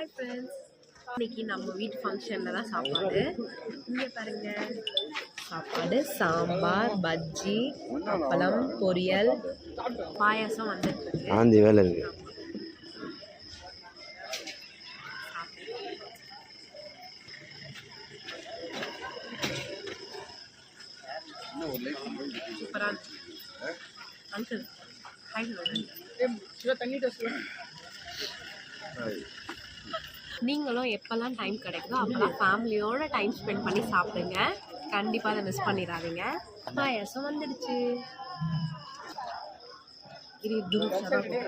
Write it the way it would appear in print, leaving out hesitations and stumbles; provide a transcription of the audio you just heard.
Hi friends, இன்னைக்கு நம்ம வீட்டு ஃபங்க்ஷனில் தான் சாப்பாடு. இங்கே பாருங்க, சாப்பாடு சாம்பார், பஜ்ஜி, அப்பளம், பொரியல், பாயாசம் வந்துருக்கு. ஆந்தி வேலை இருக்கு. சூப்பராக அங்கிள் ஹாய் நீங்களும் எப்போல்லாம் டைம் கிடைக்குதோ அப்போல்லாம் ஃபேமிலியோட டைம் ஸ்பெண்ட் பண்ணி சாப்பிடுங்க. கண்டிப்பாக அதை மிஸ் பண்ணிடாதீங்க. பாயாசம் வந்துடுச்சு. இது சூப்பராக இருக்கு.